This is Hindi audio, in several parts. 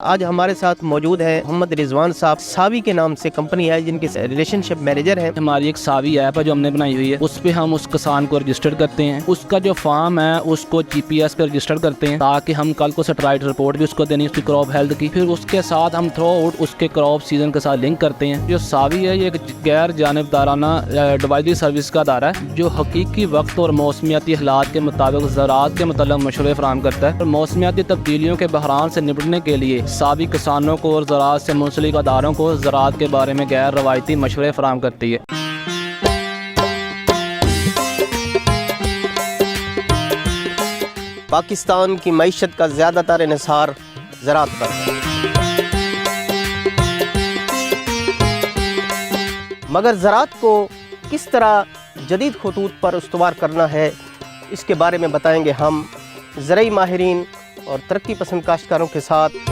आज हमारे साथ मौजूद है मोहम्मद रिजवान साहब। सावी के नाम से कंपनी है जिनके रिलेशनशिप मैनेजर हैं। हमारी एक सावी ऐप है जो हमने बनाई हुई है, उस पे हम उस किसान को रजिस्टर करते हैं। उसका जो फार्म है उसको जीपीएस पे रजिस्टर करते हैं ताकि हम कल को सैटेलाइट रिपोर्ट भी उसको देनी उसकी क्रॉप हेल्थ की। फिर उसके साथ हम थ्रू आउट उसके क्रॉप सीजन के साथ लिंक करते हैं। जो सावी है ये एक गैर जानिबदाराना एडवाइजरी सर्विस का अदारा है जो हकीकी वक्त और मौसमियाती हालात के मुताबिक ज़राअत के मतलब मशवरे फराहम करता है। और मौसमियाती तब्दीलियों के बहरान से निपटने के लिए सावी किसानों को और ज़राअत से मुंसलिक अदारों को ज़राअत के बारे में गैर रवायती मशवरे फराहम करती है। पाकिस्तान की मईशत का ज़्यादातर इन्हिसार ज़राअत पर है, मगर ज़राअत को किस तरह जदीद खतूत पर उस्तवार करना है इसके बारे में बताएंगे हम ज़रई माहिरीन और तरक्की पसंद काश्तकारों के साथ।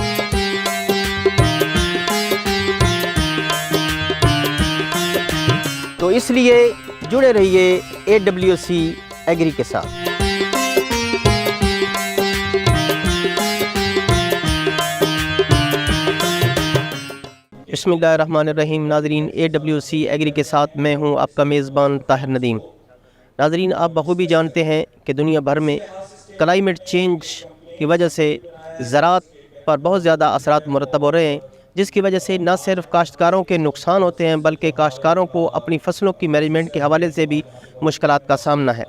तो इसलिए जुड़े रहिए AWC एग्री के साथ। बिस्मिल्लाहिर्रहमानिर्रहीम। नाज़रीन, AWC एग्री के साथ मैं हूं आपका मेज़बान ताहिर नदीम। नाज़रीन, आप बखूबी जानते हैं कि दुनिया भर में क्लाइमेट चेंज की वजह से ज़राअत पर बहुत ज़्यादा असरात मुरतब हो रहे हैं, जिसकी वजह से न सिर्फ काश्तकारों के नुकसान होते हैं बल्कि काश्तकारों को अपनी फसलों की मैनेजमेंट के हवाले से भी मुश्किलात का सामना है।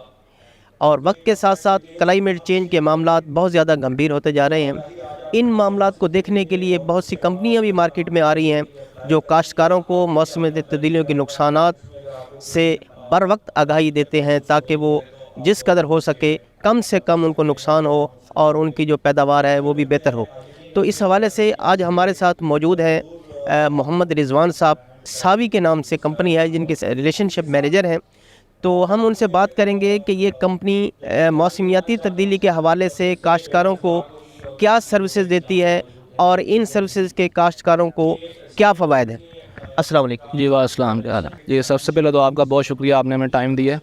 और वक्त के साथ साथ क्लाइमेट चेंज के मामलात बहुत ज़्यादा गंभीर होते जा रहे हैं। इन मामलात को देखने के लिए बहुत सी कंपनियां भी मार्केट में आ रही हैं जो काश्तकारों को मौसमी तब्दीलियों के नुकसानात से बर वक्त आगाही देते हैं ताकि वो जिस कदर हो सके कम से कम उनको नुकसान हो और उनकी जो पैदावार है वो भी बेहतर हो। तो इस हवाले से आज हमारे साथ मौजूद है मोहम्मद रिजवान साहब। सावी के नाम से कंपनी है जिनके रिलेशनशिप मैनेजर हैं। तो हम उनसे बात करेंगे कि ये कंपनी मौसमियाती तब्दीली के हवाले से काश्तकारों को क्या सर्विसेज देती है और इन सर्विसेज के काश्तकारों को क्या फ़वायद है। अस्सलाम वालेकुम। जी वास्सलाम, क्या हाल है जी। सबसे पहले तो आपका बहुत शुक्रिया, आपने हमें टाइम दिया।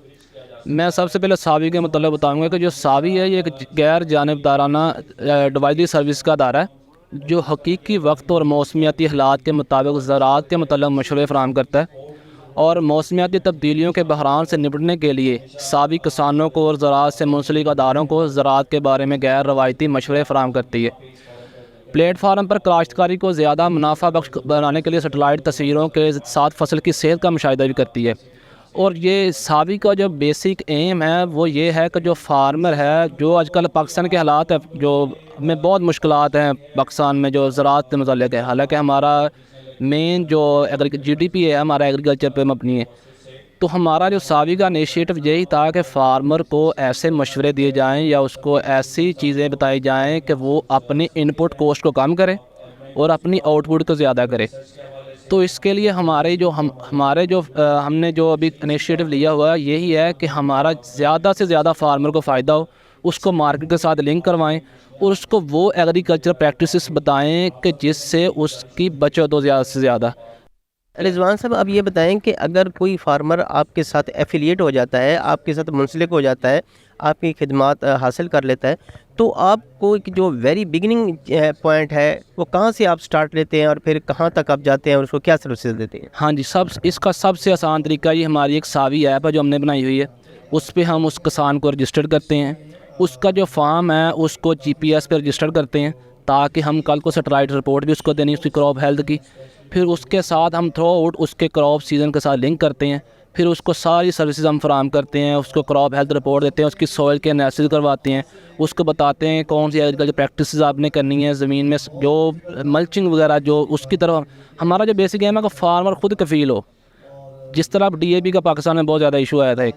मैं सबसे पहले सावी के मतलब बताऊंगा कि जो सावी है ये एक गैर जानिबदाराना एडवाइजरी सर्विस का अदारा है जो हकीकी वक्त और मौसमियाती हालात के मुताबिक ज़राअत के मतलब मशवरे फराहम करता है। और मौसमियाती तब्दीलियों के बहरान से निपटने के लिए सावी किसानों को और ज़राअत से मुंसलिक अदारों को ज़राअत के बारे में गैर रवायती मशवरे फराहम करती है। प्लेटफार्म पर काश्तकारी को ज़्यादा मुनाफा बख्श बनाने के लिए सैटेलाइट तस्वीरों के साथ फसल की सेहत का मुशाहिदा भी करती है। और ये सावी का जो बेसिक एम है वो ये है कि जो फार्मर है, जो आजकल पाकिस्तान के हालात है जो में बहुत मुश्किलात हैं पाकिस्तान में जो ज़राअत से मुतल्लिक़ है। हालांकि हमारा मेन जो GDP है हमारा एग्रीकल्चर पे मबनी है। तो हमारा जो सावी का इनिशिएटिव यही था कि फार्मर को ऐसे मशवरे दिए जाएं या उसको ऐसी चीज़ें बताई जाएं कि वो अपनी इनपुट कॉस्ट को कम करे और अपनी आउटपुट को ज़्यादा करे। तो इसके लिए हमने जो अभी इनिशिएटिव लिया हुआ है यही है कि हमारा ज़्यादा से ज़्यादा फार्मर को फ़ायदा हो, उसको मार्केट के साथ लिंक करवाएं और उसको वो एग्रीकल्चर प्रैक्टिसेस बताएं कि जिससे उसकी बचत हो ज़्यादा से ज़्यादा। रिजवान साहब, अब ये बताएं कि अगर कोई फार्मर आपके साथ एफिलिएट हो जाता है, आपके साथ मुंसलिक हो जाता है, आपकी खिदमत हासिल कर लेता है, तो आपको एक जो वेरी बिगिनिंग पॉइंट है वो कहाँ से आप स्टार्ट लेते हैं और फिर कहाँ तक आप जाते हैं और उसको क्या सर्विसेज देते हैं? हाँ जी, इसका सबसे आसान तरीका ये हमारी एक सावी ऐप है जो हमने बनाई हुई है। उस पर हम उस किसान को रजिस्टर करते हैं। उसका जो फार्म है उसको GPS पे रजिस्टर करते हैं ताकि हम कल को सैटेलाइट रिपोर्ट भी उसको देनी उसकी क्रॉप हेल्थ की। फिर उसके साथ हम थ्रू आउट उसके क्रॉप सीज़न के साथ लिंक करते हैं। फिर उसको सारी सर्विसेज हम फराहम करते हैं, उसको क्रॉप हेल्थ रिपोर्ट देते हैं, उसकी सॉइल के एनालिसिस करवाते हैं, उसको बताते हैं कौन सी एग्रीकल्चर प्रैक्टिसेस आपने करनी है, ज़मीन में जो मल्चिंग वगैरह जो उसकी तरफ। हमारा जो बेसिक एम है कि फार्मर खुद कफ़ील हो। जिस तरह अब DAP का पाकिस्तान में बहुत ज़्यादा इशू आया था एक,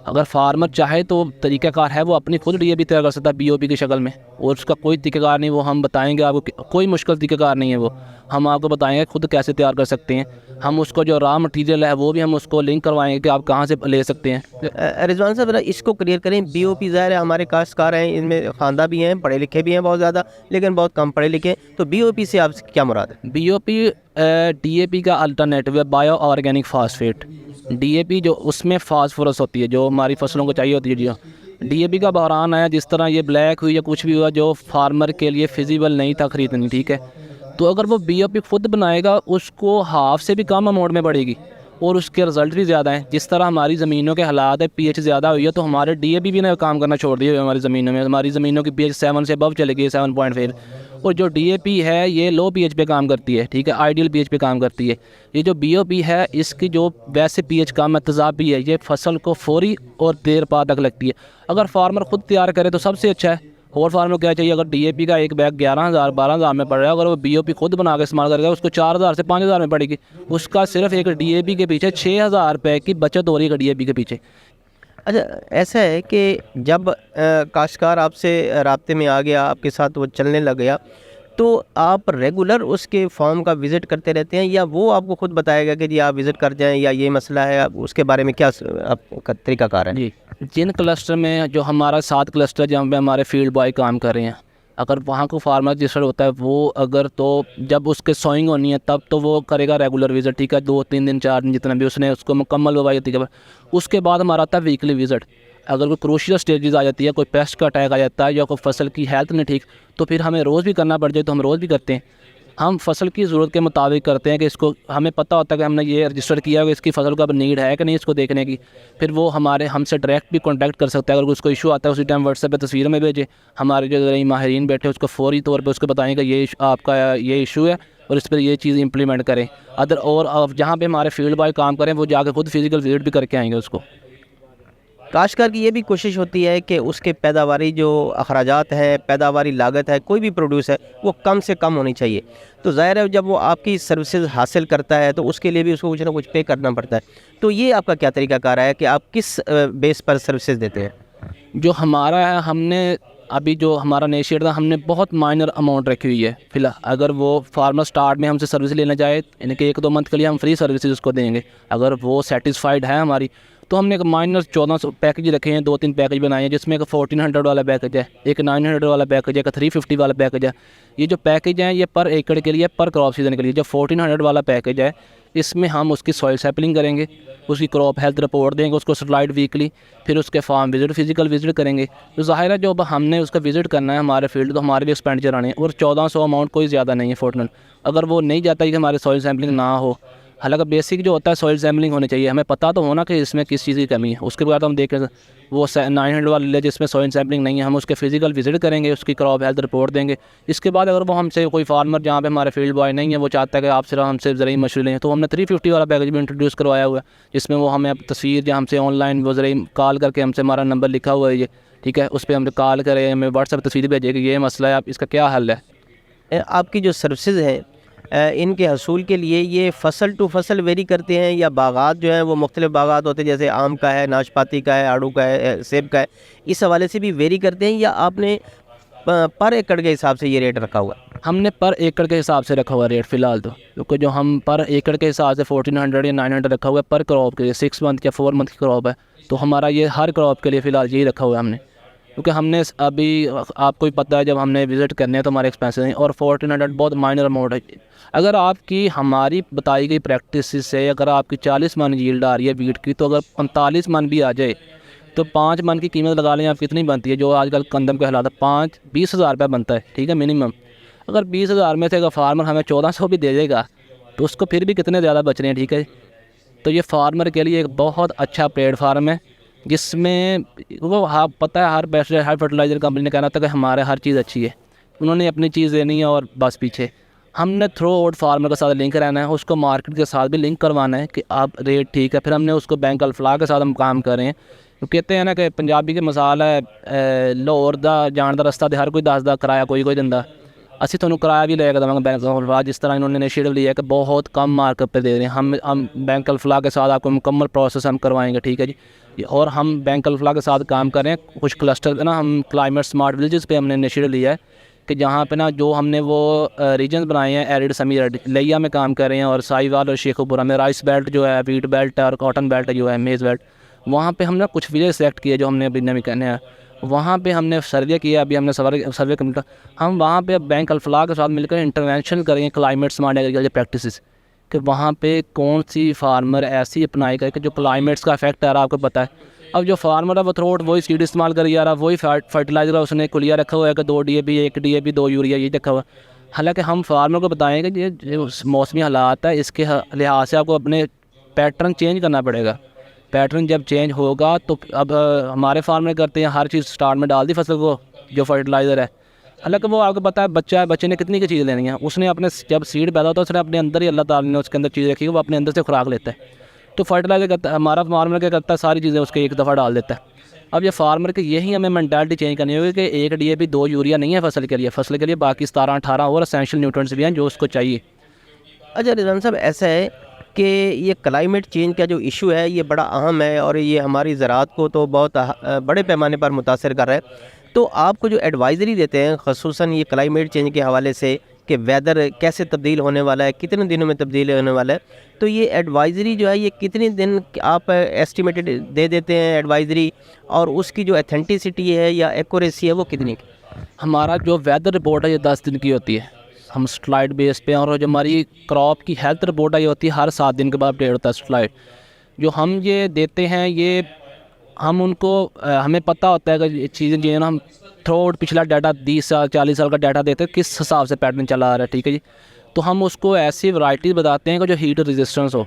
अगर फार्मर चाहे तो तरीक़ाकार है वो अपनी खुद DAP तैयार कर सकता है BOP की शक्ल में, और उसका कोई तरीक़ाकार नहीं, वो हम बताएंगे आपको, कोई मुश्किल तरीक़ाकार नहीं है वो, हम आपको बताएंगे खुद कैसे तैयार कर सकते हैं। हम उसको जो रॉ मटेरियल है वो भी हम उसको लिंक करवाएंगे कि आप कहाँ से ले सकते हैं। रिजवान साहब, इसको क्लियर करें। BOP ज़ाहिर है हमारे काश्तकार हैं, इनमें ख़ानदा भी हैं, पढ़े लिखे भी हैं बहुत ज़्यादा, लेकिन बहुत कम पढ़े लिखे। तो BOP से आप क्या मुराद है? BOP DAP का अल्टरनेटिव है, बायो ऑर्गेनिक फास्फेट। DAP जो उसमें फास्फोरस होती है जो हमारी फसलों को चाहिए होती है, जी डीएपी का बहरान आया, जिस तरह ये ब्लैक हुई या कुछ भी हुआ जो फार्मर के लिए फिजिबल नहीं था ख़रीदनी, ठीक है। तो अगर वो बीओपी खुद बनाएगा उसको हाफ से भी कम अमाउंट में पड़ेगी और उसके रिज़ल्ट भी ज़्यादा हैं। जिस तरह हमारी ज़मीनों के हालात है, पीएच ज़्यादा हुई है, तो हमारे डीएपी भी ने काम करना छोड़ दिया हमारी ज़मीनों में। हमारी ज़मीनों की पीएच 7 से अबव चली गई, 7.5। और जो डीएपी है ये लो पीएच पे काम करती है, ठीक है, आइडियल पीएच पे काम करती है। ये जो बीओपी है इसकी जो वैसे पीएच कम है, तेज़ाबी है, ये फसल को फौरी और देर बाद तक लगती है। अगर फार्मर खुद तैयार करे तो सबसे अच्छा है। और फार्मर को क्या चाहिए, अगर डीएपी का एक बैग 11,000 12,000 में पड़ रहा है, अगर वो बीओपी खुद बना के इस्तेमाल करेगा उसको 4,000 से 5,000 में पड़ेगी। उसका सिर्फ एक डीएपी के पीछे 6,000 रुपये की बचत हो रही है डीएपी के पीछे। अच्छा, ऐसा है कि जब काश्तकार आपसे राब्ते में आ गया, आपके साथ वो चलने लग गया, तो आप रेगुलर उसके फार्म का विज़िट करते रहते हैं या वो आपको खुद बताएगा कि जी आप विज़िट कर जाएं या ये मसला है, आप उसके बारे में क्या आपका तरीक़ाकार है? जी, जिन क्लस्टर में जो हमारा 7 क्लस्टर जहाँ पे हमारे फील्ड बॉय काम कर रहे हैं, अगर वहाँ को फार्मर रजिस्टर्ड होता है वो, अगर तो जब उसके सोइंग होनी है तब तो वो करेगा रेगुलर विज़िट, ठीक है, 2-3 दिन 4 दिन जितना भी उसने उसको मुकम्मल बुवाई होती है। उसके बाद हमारा आता है वीकली विज़िट। अगर कोई क्रूशियल स्टेजेस आ जाती है, कोई पेस्ट का अटैक आ जाता है या कोई फसल की हेल्थ नहीं ठीक, तो फिर हमें रोज़ भी करना पड़ जाए तो हम रोज़ भी करते हैं। हम फसल की ज़रूरत के मुताबिक करते हैं कि इसको हमें पता होता है कि हमने ये रजिस्टर किया है कि इसकी फसल का अब नीड है कि नहीं इसको देखने की। फिर वो हमसे डायरेक्ट भी कॉन्टैक्ट कर सकता है। अगर उसको इशू आता है उसी टाइम व्हाट्सएप पे तस्वीर में भेजे, हमारे जो ज़रूरी माहिरीन बैठे उसको फौरी तौर पे उसको बताएं कि ये आपका ये इशू है और इस पर ये चीज़ इंप्लीमेंट करें। और जहाँ पे हमारे फील्ड बॉय काम करें वो जाकर खुद फिजिकल विजिट भी करके आएंगे उसको। काश्तकार की ये भी कोशिश होती है कि उसके पैदावारी जो अखराजात हैं, पैदावारी लागत है, कोई भी प्रोड्यूस है, वो कम से कम होनी चाहिए। तो ज़ाहिर है जब वो आपकी सर्विसेज हासिल करता है तो उसके लिए भी उसको कुछ ना कुछ पे करना पड़ता है। तो ये आपका क्या तरीक़ाकार है कि आप किस बेस पर सर्विसेज देते हैं? जो हमारा है, हमने अभी जो हमारा इनिशिएट था, हमने बहुत माइनर अमाउंट रखी हुई है फिलहाल। अगर वो फार्मर स्टार्ट में हमसे सर्विस लेना चाहे, यानी कि 1-2 मंथ के लिए हम फ्री सर्विसेज उसको देंगे। अगर वो सेटिस्फाइड है हमारी, तो हमने एक माइनर 1400 पैकेज रखे हैं, 2-3 पैकेज बनाए हैं, जिसमें एक 1400 वाला पैकेज है, एक 900 वाला पैकेज है, एक 350 वाला पैकेज है। ये जो पैकेज हैं ये पर एकड़ के लिए, पर क्रॉप सीज़न के लिए। जो 1400 वाला पैकेज है इसमें हम उसकी सॉइल सैंपलिंग करेंगे, उसकी क्रॉप हेल्थ रिपोर्ट देंगे उसको स्लाइड वीकली, फिर उसके फार्म विजिट फिजिकल विजिट करेंगे। तो ज़ाहिर है जो अब हमने उसका विजिट करना है हमारे फील्ड, तो हमारे भी एक्सपेंडिचर आने हैं। और 1400 अमाउंट कोई ज़्यादा नहीं है 1400। अगर वो नहीं जाता है कि हमारे सॉइल सैंपलिंग ना हो, हालांकि बेसिक जो होता है सॉइल सैम्पलिंग होनी चाहिए, हमें पता तो होना कि इसमें किस चीज़ की कमी है। उसके बाद हम देखें वो 900 वाला ले जिसमें सॉइल सैम्पलिंग नहीं है, हम उसके फिजिकल विजिट करेंगे, उसकी क्रॉप हेल्थ रिपोर्ट देंगे। इसके बाद अगर वो हमसे कोई फार्मर जहाँ पे हमारे फील्ड बॉय नहीं है वो चाहता है कि आप सिर्फ हमसे ज़रूरी मशवरे लें, तो हमने 350 वाला पैकेज भी इंट्रोड्यूस करवाया हुआ है, जिसमें वो हमें तस्वीर या हमसे ऑनलाइन वो ज़रूरी कॉल करके, हमसे हमारा नंबर लिखा हुआ है ये, ठीक है, उस पर हम कॉल करें, हमें व्हाट्सएप तस्वीर भेजिए कि ये मसला है, आप इसका क्या हल है। आपकी जो सर्विसेज हैं इनके हसूल के लिए ये फसल टू फसल वेरी करते हैं या बागात जो हैं वो मुख्तलिफ बागात होते हैं, जैसे आम का है, नाशपाती का है, आड़ू का है, सेब का है, इस हवाले से भी वेरी करते हैं या आपने पर एकड़ के हिसाब से ये रेट रखा हुआ है? हमने पर एकड़ के हिसाब से रखा हुआ रेट फ़िलहाल तो, क्योंकि जो हम पर एकड़ के हिसाब से 1400 या 900 रखा हुआ है पर क्रॉप के लिए, 6 मंथ या 4 मंथ की क्रॉप है, तो हमारा ये हर क्रॉप के लिए फ़िलहाल यही रखा हुआ है हमने। क्योंकि हमने अभी आपको ही पता है जब हमने विज़िट करने हैं तो हमारे एक्सपेंसेस हैं, और 1400 बहुत माइनर अमाउंट है। अगर आपकी हमारी बताई गई प्रैक्टिस से अगर आपकी 40 मन यील्ड आ रही है वीट की, तो अगर 45 मन भी आ जाए तो 5 मन की कीमत लगा लें आप कितनी बनती है, जो आजकल कंदम के हालात 20,000 रुपये बनता है, ठीक है, मिनिमम। अगर 20,000 में से अगर फार्मर हमें 1400 भी दे देगा तो उसको फिर भी कितने ज़्यादा बच रहे हैं, ठीक है। तो ये फार्मर के लिए एक बहुत अच्छा प्लेटफार्म है, जिसमें वो पता है हर पेस्टिसाइड हर फर्टिलाइज़र कंपनी ने कहना था कि हमारे हर चीज़ अच्छी है, उन्होंने अपनी चीज़ देनी है और बस पीछे। हमने थ्रू आउट फार्मर के साथ लिंक रहना है, उसको मार्केट के साथ भी लिंक करवाना है कि आप रेट ठीक है। फिर हमने उसको बैंक अल्फला के साथ हम काम कर रहे हैं। तो कहते हैं ना कि पंजाबी के मसाल है लाहौर दा जान दा रस्ता तो हर कोई दसदा, किराया कोई दिंदा, ਅਸੀਂ ਤੁਹਾਨੂੰ किराया भी लेकर देवांगे बैंक अल्फला। जिस तरह इन्होंने इनिशिएटिव लिया है कि बहुत कम मार्केट पे दे रहे हैं, हम बैंक अल्फला के साथ आपको मुकम्मल प्रोसेस हम करवाएंगे, ठीक है जी। और हम बैंक अल्फला के साथ काम कर रहे हैं। कुछ क्लस्टर ना हम क्लाइमेट स्मार्ट विलेजेस पे हमने इनिशिएटिव लिया है कि जहाँ पे ना जो हमने वो रीजन बनाए हैं एरिड सेमी एरिड, लिया में काम कर रहे हैं, और साहिवाल और शेखुपुरा में राइस बेल्ट जो है, वीट बेल्ट और कॉटन बेल्ट जो है, मेज़ बेल्ट, वहाँ पे हमने कुछ विलेज सेलेक्ट किए जो हमने अभी नवी कहने हैं। वहाँ पे हमने सर्वे किया, अभी हमने सर्वे कम्प्लीट, हम वहाँ पे बैंक अल्फला के साथ मिलकर इंटरवेंशन करेंगे क्लाइमेट स्मार्ट एग्रीकल्चर प्रैक्टिसेस, कि वहाँ पे कौन सी फार्मर ऐसी अपनाएगा कि जो क्लाइमेट्स का इफेक्ट आ रहा है, आपको पता है अब जो फार्मर है वो थ्रोट वही सीड इस्तेमाल कर जा रहा है, वही फर्टिलाइज़र उसने कुलिया रखा हुआ है कि 2 DAP 1 DAP 2 यूरिया ये रखा हुआ है। हालांकि हम फार्मर को बताएं कि ये मौसमी हालात है, इसके लिहाज से आपको अपने पैटर्न चेंज करना पड़ेगा। पैटर्न जब चेंज होगा तो अब हमारे फार्मर करते हैं हर चीज़ स्टार्ट में डाल दी फसल को जो फर्टिलाइज़र है। हालांकि वो आपको पता है बच्चा है, बच्चे ने कितनी की चीज़ लेनी है, उसने अपने जब सीड पैदा होता है उसने अपने अंदर ही अल्लाह ताला ने उसके अंदर चीज़ रखी है, वो अपने अंदर से खुराक लेता है। तो फर्टिलाइज़र करता है हमारा फार्मर क्या करता है, सारी चीज़ें उसके एक दफ़ा डाल देता है। अब ये फार्मर की यही हमें मेंटालिटी चेंज करनी होगी कि 1 DAP 2 यूरिया नहीं है फसल के लिए बाकी 17-18 और एसेंशियल न्यूट्रिएंट्स भी हैं जो उसको चाहिए। अच्छा रिजवान साहब, ऐसा है कि ये क्लाइमेट चेंज का जो इशू है ये बड़ा अहम है और ये हमारी ज़राअत को तो बहुत बड़े पैमाने पर मुतासर कर रहा है। तो आपको जो एडवाइज़री देते हैं ख़ुसूसन ये क्लाइमेट चेंज के हवाले से कि वेदर कैसे तब्दील होने वाला है, कितने दिनों में तब्दील होने वाला है, तो ये एडवाइज़री जो है ये कितने दिन आप एस्टिमेटेड दे देते हैं एडवाइज़री, और उसकी जो अथेंटिसिटी है या एक्यूरेसी है वो कितनी? हमारा जो वेदर रिपोर्ट है ये 10 दिन की होती है, हम स्लाइड बेस पे, और जो हमारी क्रॉप की हेल्थ रिपोर्ट है ये होती है हर 7 दिन के बाद अपडेट होता है स्लाइड। जो हम ये देते हैं ये हम उनको हमें पता होता है कि ये चीज़ें जो है ना, हम थ्रोट पिछला डाटा 20 साल 40 साल का डाटा देते हैं किस हिसाब से पैटर्न चला आ रहा है, ठीक है जी। तो हम उसको ऐसी वैरायटीज़ बताते हैं कि जो हीट रेजिस्टेंस हो,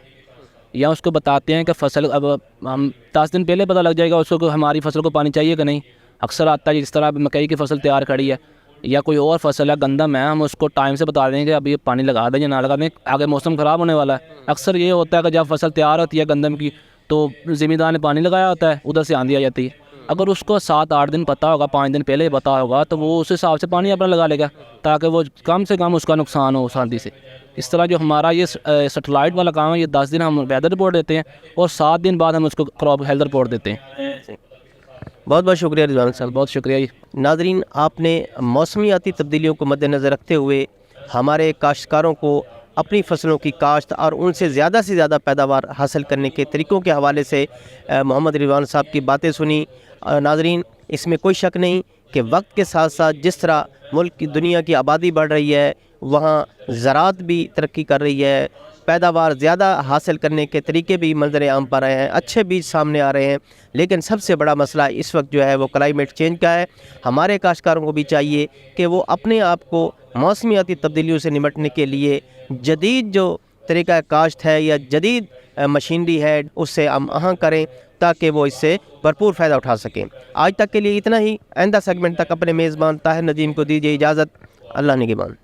या उसको बताते हैं कि फसल अब हम 10 दिन पहले पता लग जाएगा उसको कि हमारी फसल को पानी चाहिए कि नहीं। अक्सर आता है जिस तरह अब मकई की फसल तैयार खड़ी है या कोई और फसल है, गंदम है, हम उसको टाइम से बता देंगे कि अभी ये पानी लगा दें या ना लगा दें, आगे मौसम ख़राब होने वाला है। अक्सर ये होता है कि जब फसल तैयार होती है गंदम की तो ज़मींदार ने पानी लगाया होता है, उधर से आंधी आ जाती है। अगर उसको 7-8 दिन पता होगा, 5 दिन पहले पता होगा, तो वो उस हिसाब से पानी अपना लगा लेगा ताकि वो कम से कम उसका नुकसान हो उस आंधी से। इस तरह जो हमारा ये सैटेलाइट वाला काम है, ये 10 दिन हम वेदर रिपोर्ट देते हैं और 7 दिन बाद हम उसको क्रॉप हेल्थ रिपोर्ट देते हैं। बहुत बहुत शुक्रिया रिजवान साहब। बहुत शुक्रिया जी। नाजरीन, आपने मौसमियाती तब्दीलियों को मद्देनज़र रखते हुए हमारे काश्तकारों को अपनी फसलों की काश्त और उनसे ज़्यादा पैदावार हासिल करने के तरीक़ों के हवाले से मोहम्मद रिजवान साहब की बातें सुनी। नाजरीन, इसमें कोई शक नहीं कि वक्त के साथ साथ जिस तरह मुल्क की दुनिया की आबादी बढ़ रही है, वहाँ ज़राअत भी तरक्की कर रही है, पैदावार ज़्यादा हासिल करने के तरीके भी मंजर आम पर आए हैं, अच्छे बीज सामने आ रहे हैं। लेकिन सबसे बड़ा मसला इस वक्त जो है वो क्लाइमेट चेंज का है। हमारे काश्तकारों को भी चाहिए कि वो अपने आप को मौसमियाती तब्दीलियों से निपटने के लिए जदीद जो तरीक़ा काश्त है या जदीद मशीनरी है उससे हम आहंग करें ताकि वो इससे भरपूर फ़ायदा उठा सकें। आज तक के लिए इतना ही। आइंदा सेगमेंट तक अपने मेज़बान ताहिर नदीम को दीजिए इजाज़त। अल्लाह निगहबान।